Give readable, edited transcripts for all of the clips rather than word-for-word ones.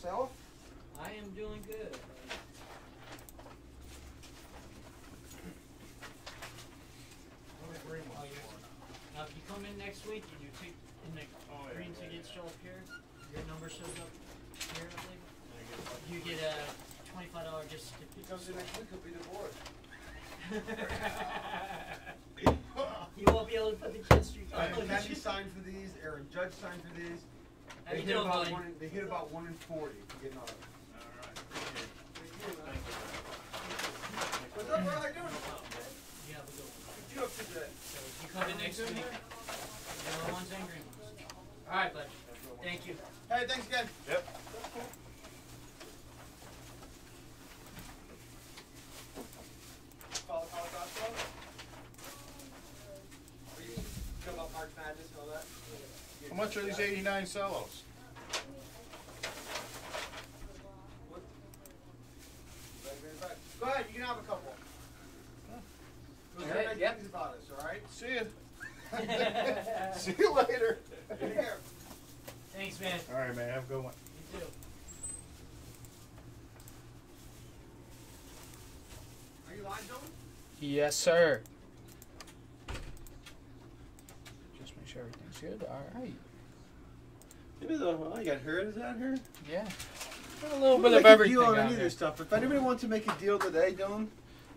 yourself? I am doing good. If you come in next week and you take in the green tickets show up here, your number shows up here, I believe. You get a $25 gift certificate. He comes in next week, he'll be divorced. You won't be able to put the kids street. Kenny signed for these. Aaron Judge signed for these. How you doing, buddy? They hit about 1 in 40 to get another. What's up, bro? How you doing? You have a good one. What you up to today? So if you come in next week, yellow ones and green ones. All right, bud. Thank you. Hey, thanks again. Yep. Follow college basketball? You know about March Madness and all that? How much are these 89 cellos? Go ahead, you can have a couple. Okay, Nice yep. things about us, all right? See you. See you later. Take care. Thanks, man. All right, man. Have a good one. You too. Are you live, Dylan? Yes, sir. Just make sure everything's good. All right. Maybe the you got her. Is that her? Yeah. A little bit Make of a everything deal on out any of here. this stuff. If anybody wants to make a deal today, Dylan,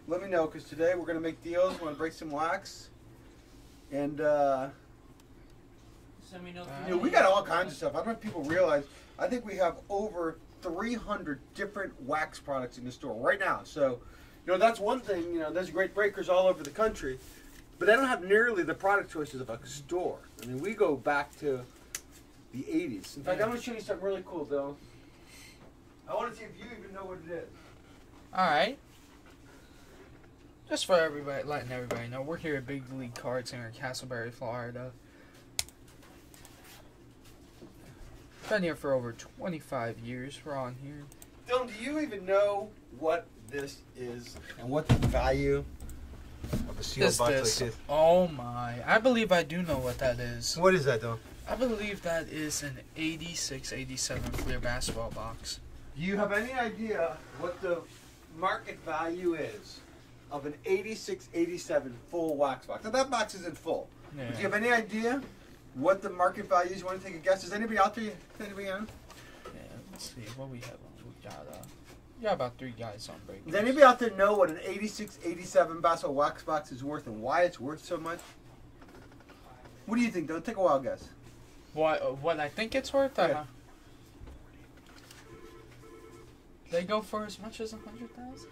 let me know because today we're gonna make deals. We're gonna break some wax, and Send me no. you know, we got all kinds of stuff. I don't know if people realize. I think we have over 300 different wax products in the store right now. So, you know, that's one thing. You know, there's great breakers all over the country, but they don't have nearly the product choices of a store. I mean, we go back to the 80s. In fact, I'm gonna show you something really cool, Dylan. I want to see if you even know what it is. All right. Just for everybody, letting everybody know, we're here at Big League Card Center in Castleberry, Florida. Been here for over 25 years. We're on here. Dylan, do you even know what this is and what the value of a sealed box like this? Oh my! I believe I do know what that is. What is that, Dylan? I believe that is an 86, 87 clear basketball box. Do you have any idea what the market value is of an 86, 87 full wax box? Now, that box isn't full. Yeah. But do you have any idea what the market value is? You want to take a guess? Is anybody out there? Anybody on? Yeah, let's see what we have on. We got about 3 guys on break. Does anybody out there know what an 86, 87 basketball wax box is worth and why it's worth so much? What do you think, Dylan? Take a wild guess. What I think it's worth? Yeah. They go for as much as 100,000.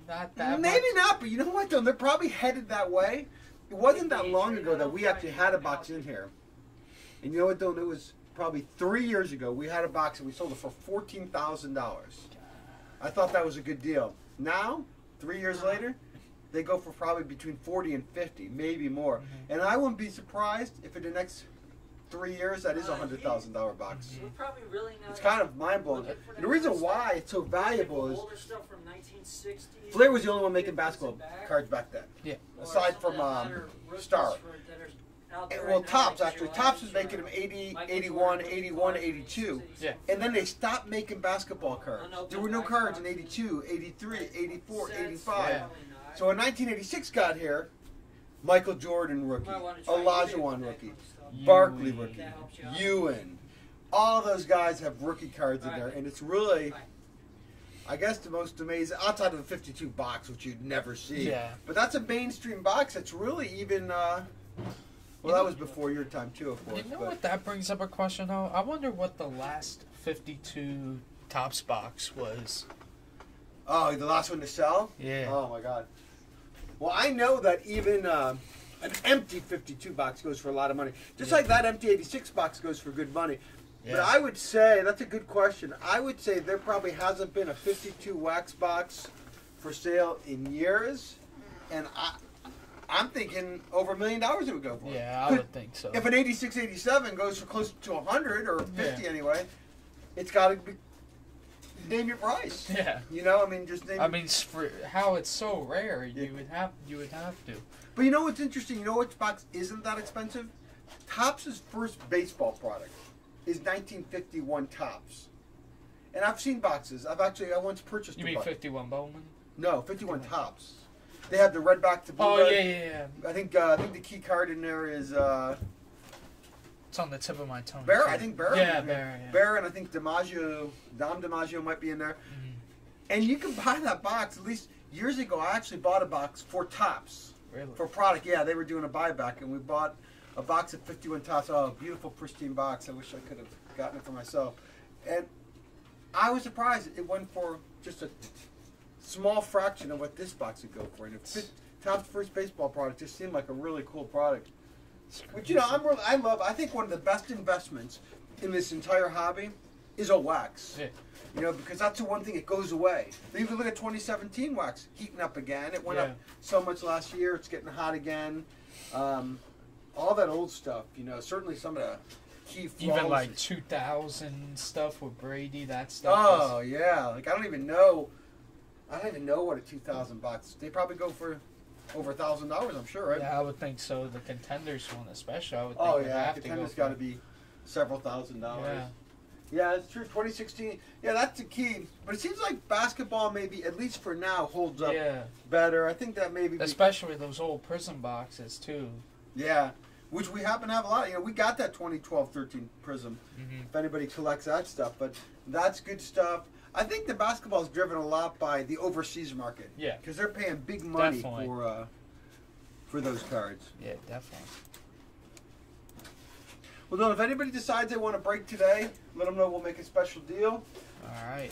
Not that Maybe much. not, but you know what, though? They're probably headed that way. It wasn't that long ago that we actually had a box in here. And you know what, though? It was probably 3 years ago. We had a box and we sold it for $14,000. I thought that was a good deal. Now, 3 years later, they go for probably between 40 and 50, maybe more. And I wouldn't be surprised if in the next 3 years that is a $100,000 box. We're probably really not. It's kind of mind-blowing. And the reason why it's so valuable is older stuff from 1960s. Flair was the only one making basketball cards back then. Yeah. Aside from Star. Well, Topps, actually. Topps was making them 80, 81, 81, 82. Yeah. And then they stopped making basketball cards. There were no cards in 82, 83, 84, 85. Yeah. So when 1986 got here, Michael Jordan rookie, Olajuwon rookie, Barkley rookie, Ewan. All those guys have rookie cards in there. And it's really, I guess, the most amazing, outside of the 52 box, which you'd never see. Yeah. But that's a mainstream box that's really even... well, that was before your time, too, of course. You know but what? That brings up a question, though. I wonder what the last 52 Topps box was. Oh, the last one to sell? Yeah. Oh, my God. Well, I know that even an empty 52 box goes for a lot of money. Just like that empty 86 box goes for good money. But I would say, that's a good question. I would say there probably hasn't been a 52 wax box for sale in years. And I'm thinking over $1 million it would go for. Yeah, I would think so. If an 86, 87 goes for close to 100 or 50 anyway, it's got to be, name your price. Yeah. You know, I mean, just name. I mean, for how it's so rare, you would have to. But you know what's interesting? You know which box isn't that expensive? Topps' first baseball product is 1951 Topps. And I've seen boxes. I once purchased You a mean box. 51 Bowman? No, 51 tops. They have the red back to blue. Oh, red. yeah. I think the key card in there is It's on the tip of my tongue. Bear. too. I think Bear. Yeah, Bear. Yeah. Bear, and I think Dom DiMaggio might be in there. Mhm. And you can buy that box. At least years ago, I actually bought a box for tops. Really? For product, yeah, they were doing a buyback, and we bought a box of 51 tops. Oh, beautiful, pristine box. I wish I could have gotten it for myself. And I was surprised it went for just a small fraction of what this box would go for. And Topps First Baseball product just seemed like a really cool product. Which, you know, I think one of the best investments in this entire hobby is a wax. Yeah. You know, because that's the one thing, it goes away. But you can look at 2017 wax heating up again. It went up so much last year. It's getting hot again. All that old stuff, you know, certainly some of the key flaws. Even like 2000 stuff with Brady, that stuff. Oh, yeah. Like, I don't even know what a 2000 box. They probably go for over $1,000, I'm sure, right? Yeah, I would think so. The Contenders one, especially, I would think Oh, would yeah. have to go Contender's for got to be several $1,000s. Yeah. Yeah, it's true. 2016. Yeah, that's the key. But it seems like basketball, maybe at least for now, holds up better. I think that maybe, especially those old Prism boxes too. Yeah, which we happen to have a lot. You know, we got that 2012-13 Prism. Mm-hmm. If anybody collects that stuff, but that's good stuff. I think the basketball is driven a lot by the overseas market. Yeah, because they're paying big money definitely for those cards. Yeah, definitely. Well, Dylan, if anybody decides they want to break today, let them know. We'll make a special deal. All right.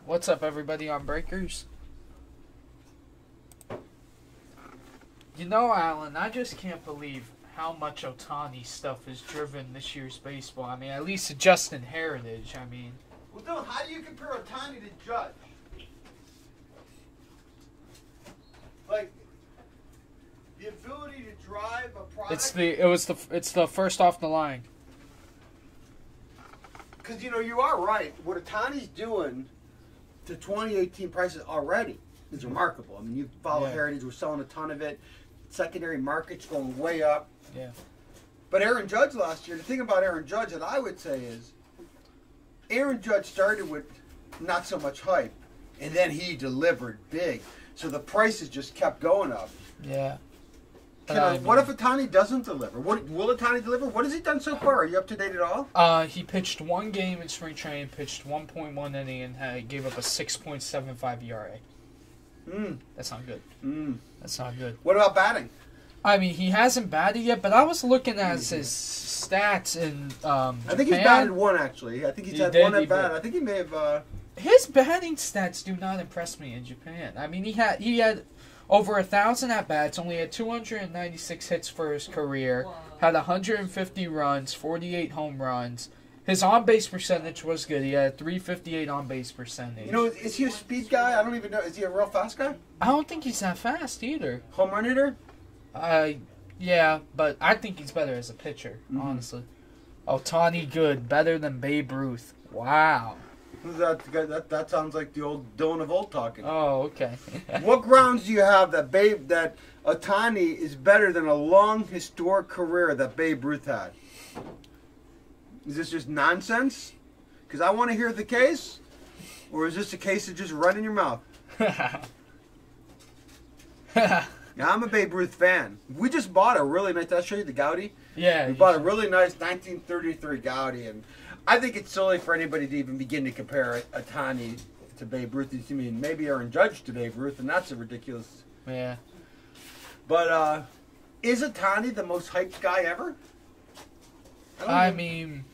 What's up, everybody on Breakers? You know, Alan, I just can't believe how much Ohtani stuff has driven this year's baseball. I mean, at least just in heritage. I mean, well, Dylan, how do you compare Ohtani to Judge? Like the ability to drive a product. it's the first off the line. Because you know you are right. What Ohtani's doing to 2018 prices already is remarkable. I mean, you follow Heritage. We're selling a ton of it. Secondary market's going way up. Yeah. But Aaron Judge last year. The thing about Aaron Judge that I would say is, Aaron Judge started with not so much hype, and then he delivered big. So the prices just kept going up. Yeah. What if Ohtani doesn't deliver? Will Ohtani deliver? What has he done so far? Are you up to date at all? He pitched one game in spring training, pitched 1.1 inning, and gave up a 6.75 ERA. That's not good. That's not good. What about batting? I mean, he hasn't batted yet, but I was looking at his stats in Japan. I think he's batted one, actually. I think he's had one at bat. I think he may have... His batting stats do not impress me in Japan. I mean, he had over 1,000 at bats, only had 296 hits for his career, had 150 runs, 48 home runs. His on-base percentage was good. He had a 358 on-base percentage. You know, is he a speed guy? I don't even know. Is he a real fast guy? I don't think he's that fast either. Home run hitter? Yeah, but I think he's better as a pitcher, honestly. Ohtani good, better than Babe Ruth. Wow. That sounds like the old Dylan of old talking. Oh, okay. What grounds do you have that Ohtani is better than a long historic career that Babe Ruth had? Is this just nonsense? Because I want to hear the case, or is this a case of just running your mouth? Now, I'm a Babe Ruth fan. We just bought a really nice. Did I show you the Gaudi? Yeah. We bought a really nice 1933 Gaudi, and I think it's silly for anybody to even begin to compare Ohtani to Babe Ruth. I mean, maybe Aaron Judge to Babe Ruth, and that's a ridiculous. Yeah. But is Ohtani the most hyped guy ever? I mean,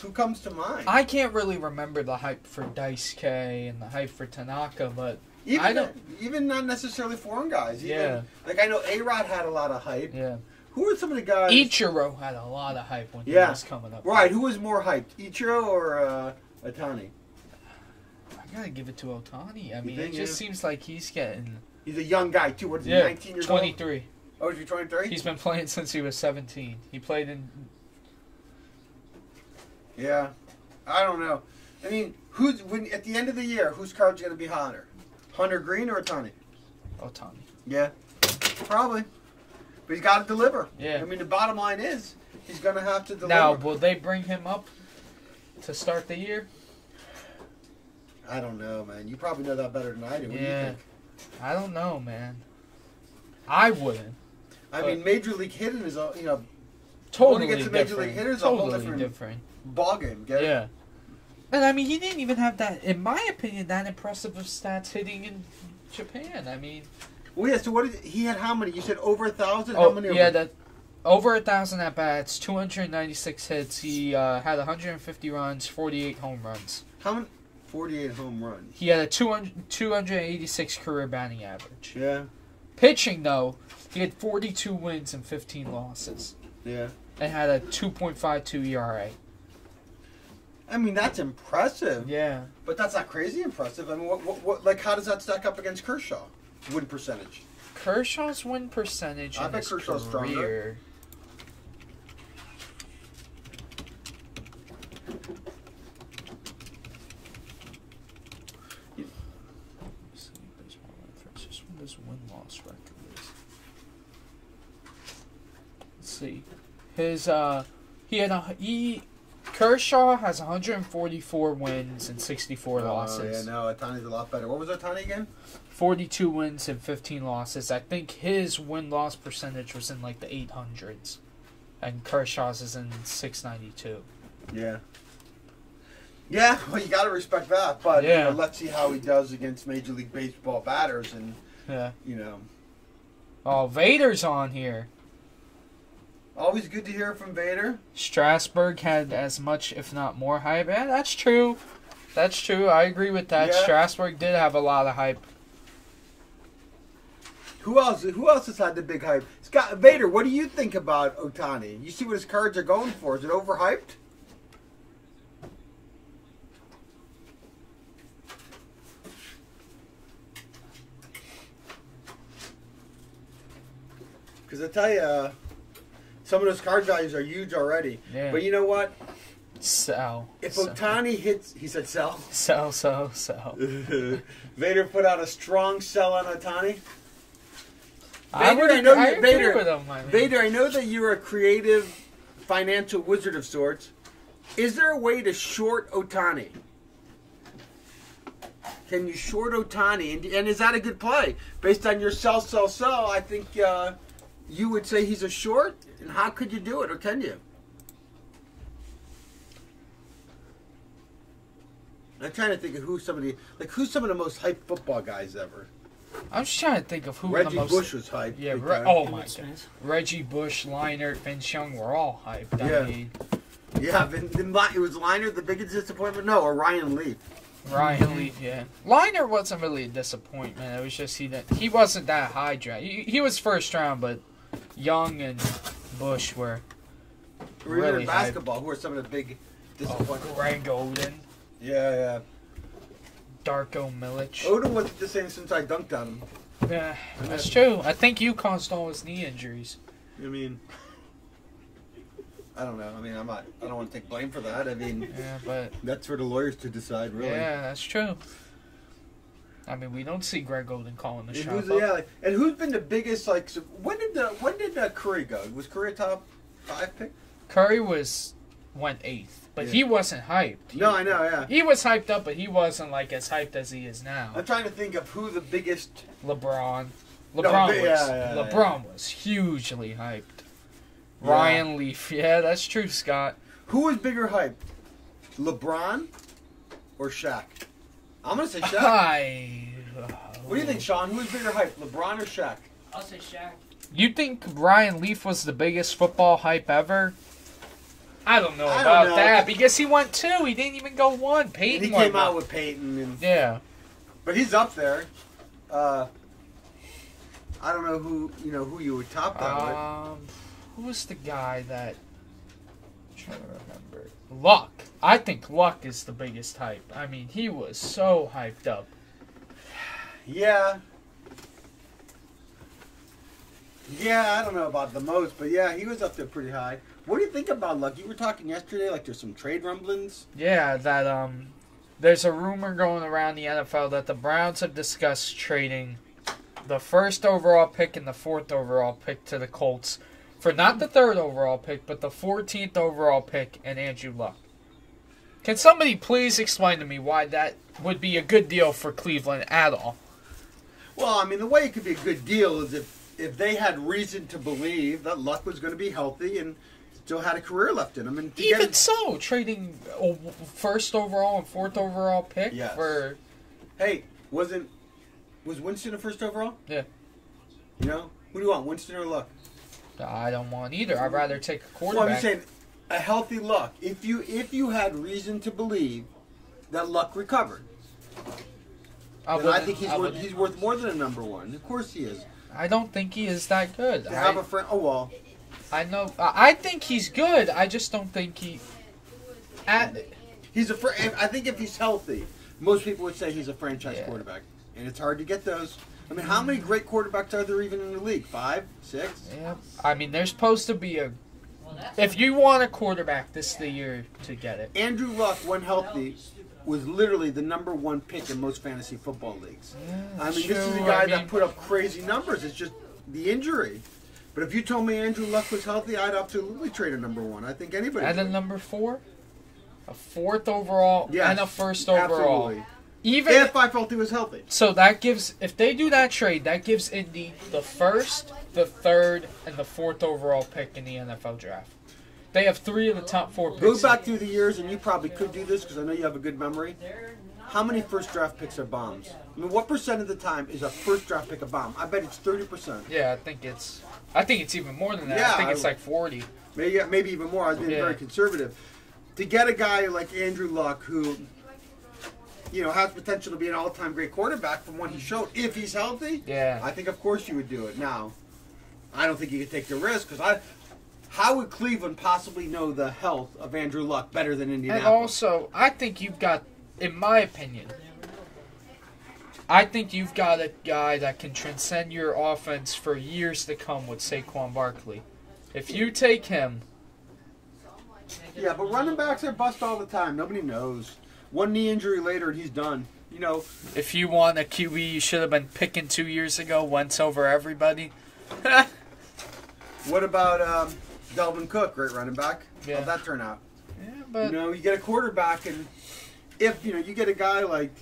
who comes to mind? I can't really remember the hype for Daisuke and the hype for Tanaka, but even not necessarily foreign guys. Yeah. Like I know A-Rod had a lot of hype. Yeah. Who are some of the guys? Ichiro had a lot of hype when he was coming up. Right. Who was more hyped, Ichiro or Ohtani? I gotta give it to Ohtani. I mean, it just seems like he's getting. He's a young guy too. What is he? 19 years 23. old? Oh, is he 23? He's been playing since he was 17. He played in. Yeah, I don't know. I mean, at the end of the year, whose card's gonna be hotter? Hunter Green or Ohtani? Ohtani. Yeah. Probably. But he's got to deliver. Yeah. I mean, the bottom line is he's going to have to deliver. Now, will they bring him up to start the year? I don't know, man. You probably know that better than I do. What do you Yeah. think? I don't know, man. I wouldn't. I mean, Major League hitting is, you know, Totally get to different. Major League hitters, a whole totally different ball game. Get it? Yeah. And I mean, he didn't even have that, in my opinion, that impressive of stats hitting in Japan. I mean, Well, yeah, so what did he had how many? You said over 1,000? How oh many? yeah, that over 1,000 at bats, 296 hits. He had 150 runs, 48 home runs. How many? 48 home runs. He had a 286 career batting average. Yeah, Pitching though, he had 42 wins and 15 losses, yeah. and had a 2.52 ERA. I mean, that's impressive. Yeah. But that's not crazy impressive. I mean, what like, how does that stack up against Kershaw? Win percentage. Kershaw's win percentage I in bet his Kershaw's stronger. career. Let's see, baseball reference. Just what his win-loss record is. Let's see. Kershaw has 144 wins and 64 losses. Yeah, no, Otani's a lot better. What was Otani again? 42 wins and 15 losses. I think his win-loss percentage was in like the 800s. And Kershaw's is in 692. Yeah. Yeah, well, you got to respect that. But Yeah. you know, let's see how he does against Major League Baseball batters. And, Yeah. you know, Oh, Vader's on here. always good to hear from Vader. Strasburg had as much, if not more, hype. Yeah, that's true. That's true. I agree with that. Yeah. Strasburg did have a lot of hype. Who else has had the big hype? Scott Vader, what do you think about Otani? You see what his cards are going for. Is it overhyped? Because I tell you, some of those card values are huge already. Yeah. But you know what? So. If so, Otani hits, he said sell. So. Vader put out a strong sell on Otani. I Vader, would I know I you- agree Vader- with him. I mean. Vader, I know that you're a creative financial wizard of sorts. Is there a way to short Otani? Can you short Otani? And is that a good play? Based on your sell, I think you would say he's a short. And how could you do it, or can you? I'm trying to think of who's some of the most hyped football guys ever. I'm just trying to think of who Reggie the most. Bush was hyped. Yeah, big Re- time. oh my god. Smith. Reggie Bush, Leinart, Vince Young were all hyped. Yeah. I mean, Yeah, it was Liner the biggest disappointment? No, or Ryan Leaf. Ryan Leaf, yeah. Leinart wasn't really a disappointment. It was just he wasn't that high draft. He was first round, but Young and Bush were Or even really in hyped. basketball, who are some of the big Oh, disappointments. Greg Oden, Yeah. Darko Milic. Odin wasn't the same since I dunked on him. Yeah, that's true. I think you caused all his knee injuries. I mean, I don't know. I mean, I don't want to take blame for that. I mean, Yeah, but that's for the lawyers to decide, really. yeah, that's true. I mean, we don't see Greg Oden calling the And shot. who's been the biggest? Like, so when did Curry go? Was Curry a top 5 pick? Curry went 8th, but Yeah. he wasn't hyped. No, I know. Yeah. He was hyped up, but he wasn't like as hyped as he is now. I'm trying to think of who the biggest. LeBron. No, LeBron yeah. was hugely hyped. Yeah. Ryan Leaf. Yeah, that's true, Scott. Who was bigger hype? LeBron or Shaq? I'm gonna say Shaq. What do you think, Sean? Who was bigger hype, LeBron or Shaq? I'll say Shaq. You think Ryan Leaf was the biggest football hype ever? I don't know I don't about know. that because he went 2. He didn't even go 1. And Peyton he went came out one. with Peyton, and Yeah. but he's up there. I don't know who you would top that with. Who was the guy that? I'm trying to remember. Luck. I think Luck is the biggest hype. I mean, he was so hyped up. Yeah. Yeah, I don't know about the most, but yeah, he was up there pretty high. What do you think about Luck? You were talking yesterday, like there's some trade rumblings. Yeah, that there's a rumor going around the NFL that the Browns have discussed trading the first overall pick and the 4th overall pick to the Colts for not the 3rd overall pick, but the 14th overall pick and Andrew Luck. Can somebody please explain to me why that would be a good deal for Cleveland at all? Well, I mean, the way it could be a good deal is if they had reason to believe that Luck was going to be healthy and still had a career left in him. And to Even so, trading a 1st overall and 4th overall pick Yes. for... Hey, was Winston a 1st overall? Yeah. You know? Who do you want, Winston or Luck? I don't want either. I'd rather take a Well, quarterback. I'm just saying, a healthy Luck. If you had reason to believe that Luck recovered, then I think he's worth more than a number 1. Of course he is. I don't think he is that good. To have a friend. Oh well. I know. I think he's good. I just don't think he. He's I think if he's healthy, most people would say he's a franchise Yeah. quarterback, and it's hard to get those. I mean, how many great quarterbacks are there even in the league? 5, 6? Yeah. I mean, there's supposed to be a. Well, that's If you want a quarterback, this is the year to get it. Andrew Luck, when healthy, was literally the number 1 pick in most fantasy football leagues. I mean, this is a guy that put up crazy numbers. It's just the injury. But if you told me Andrew Luck was healthy, I'd absolutely trade a number 1. I think anybody. And a would. number 4, a 4th overall, Yes, and a 1st overall. Absolutely. Even If I felt he was healthy. so, that gives if they do that trade, that gives Indy the 1st, the 3rd, and the 4th overall pick in the NFL draft. They have 3 of the top 4 picks. Go back through the years, and you probably could do this because I know you have a good memory. How many first draft picks are bombs? I mean, what percent of the time is a first draft pick a bomb? I bet it's 30%. Yeah, I think it's even more than that. Yeah, I think it's like 40. Maybe even more. I was being Yeah. very conservative. To get a guy like Andrew Luck, who, has potential to be an all-time great quarterback from what he showed, if he's healthy, Yeah. I think of course you would do it. Now, I don't think you could take the risk because how would Cleveland possibly know the health of Andrew Luck better than And Indianapolis? also, I think you've got, in my opinion, I think you've got a guy that can transcend your offense for years to come with Saquon Barkley. If you take him, Yeah, but running backs are bust all the time. Nobody knows. One knee injury later and he's done. if you want a QB you should have been picking 2 years ago, Wentz over everybody. What about Dalvin Cook, great running back? Yeah. How'd that turn out? Yeah, but You get a quarterback, and if you get a guy like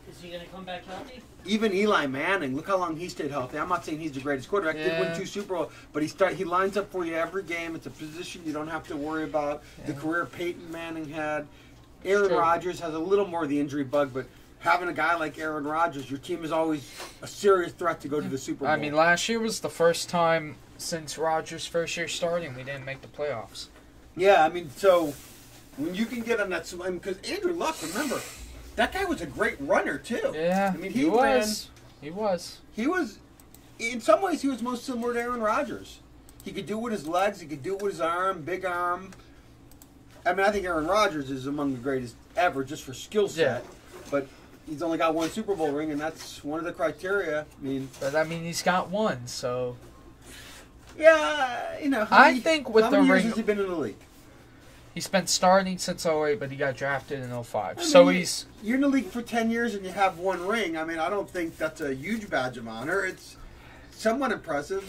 Is he gonna come back healthy? even Eli Manning, look how long he stayed healthy. I'm not saying he's the greatest quarterback. Did Yeah. win 2 Super Bowls, but he lines up for you every game. It's a position you don't have to worry about. The Yeah. career Peyton Manning had. Aaron True. Rodgers has a little more of the injury bug, but having a guy like Aaron Rodgers, your team is always a serious threat to go to the Super Bowl. I mean, last year was the first time since Rodgers' first year starting we didn't make the playoffs. Yeah, I mean, so when you can get on that, because Andrew Luck, remember, that guy was a great runner too. Yeah, I mean, he was. He was. He was, in some ways, he was most similar to Aaron Rodgers. He could do it with his legs. He could do it with his arm, big arm. I mean, I think Aaron Rodgers is among the greatest ever just for skill set. But he's only got 1 Super Bowl ring, and that's one of the criteria. I mean, But I mean, he's got one, so yeah, I think with how the many years ring- has he been in the league? he's been starting since 08, but he got drafted in 05. I So mean, he's You're in the league for 10 years and you have 1 ring. I mean, I don't think that's a huge badge of honor. It's somewhat impressive.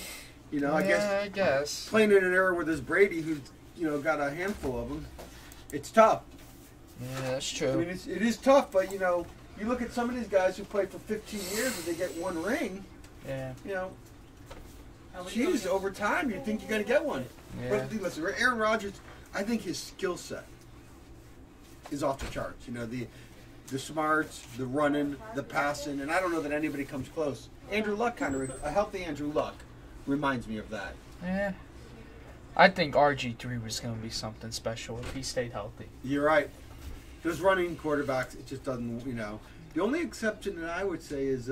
I guess playing in an era where there's Brady, who's got a handful of them. It's tough. Yeah, that's I true. mean, it is tough, but you look at some of these guys who played for 15 years and they get 1 ring. Yeah, How would you Geez, go over time you think you're gonna get one. yeah. But listen, Aaron Rodgers, I think his skill set is off the charts. The smarts, the running, the passing, and I don't know that anybody comes close. Andrew Luck a healthy Andrew Luck reminds me of that. Yeah. I think RG3 was going to be something special if he stayed healthy. You're right. Those running quarterbacks, it just doesn't, The only exception that I would say is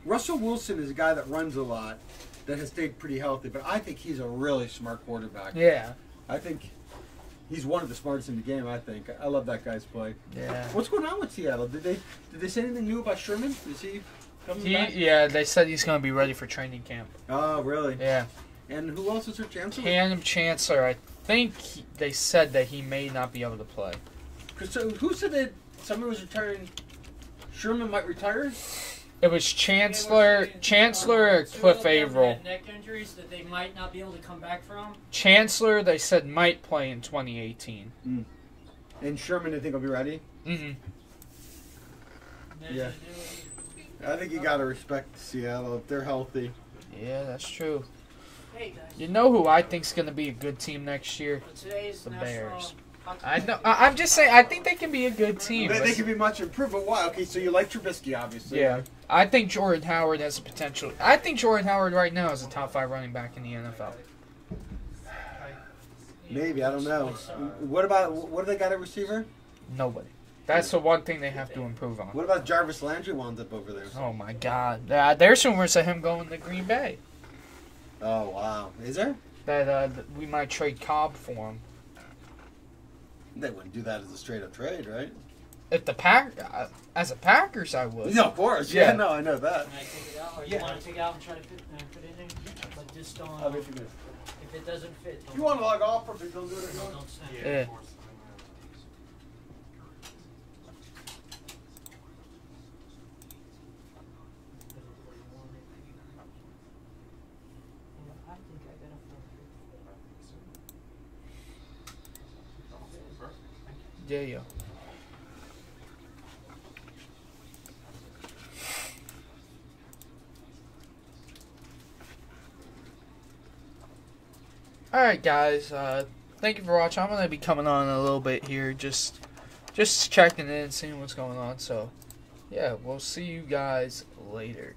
Russell Wilson is a guy that runs a lot, that has stayed pretty healthy, but I think he's a really smart quarterback. Yeah. I think he's one of the smartest in the game, I think. I love that guy's play. Yeah. What's going on with Seattle? Did they say anything new about Sherman? Is he coming back? Yeah, they said he's going to be ready for training camp. Oh, really? Yeah. And who else is their chancellor? Cam Chancellor, I think they said that he may not be able to play. So who said that somebody was retiring? Sherman might retire? It was Chancellor or Cliff Averill. Had neck injuries that they might not be able to come back from. Chancellor, they said, might play in 2018. And Sherman, I think, will be ready. Mm-hmm. Yeah. I think you got to respect Seattle if they're healthy. Yeah, that's true. Hey guys. You know who I think's going to be a good team next year? Today's The National Bears. Hockey I know. Day. I'm just saying. I think they can be a good team. They could be much improved, but why? Okay, so you like Trubisky, obviously. Yeah, I think Jordan Howard has a potential. I think Jordan Howard right now is a top 5 running back in the NFL. Maybe, I don't know. What do they got at receiver? Nobody. That's the one thing they have to improve on. What about Jarvis Landry wound up over there? Oh my God! There's rumors of him going to Green Bay. Oh, wow. Is there? That we might trade Cobb for him. They wouldn't do that as a straight-up trade, right? If the as a Packers, I would. Yeah, of course. Yeah. Yeah, no, I know that. Can I take it out, or you Yeah. want to take it out and try to put it in? But just don't. I'll be a few minutes. If it doesn't fit, If you want to log off, perfect. Don't do it. don't snap. Yeah. I think I got a 450. Yeah, yeah. Alright guys, thank you for watching. I'm going to be coming on a little bit here, just checking in, seeing what's going on. So, yeah, we'll see you guys later.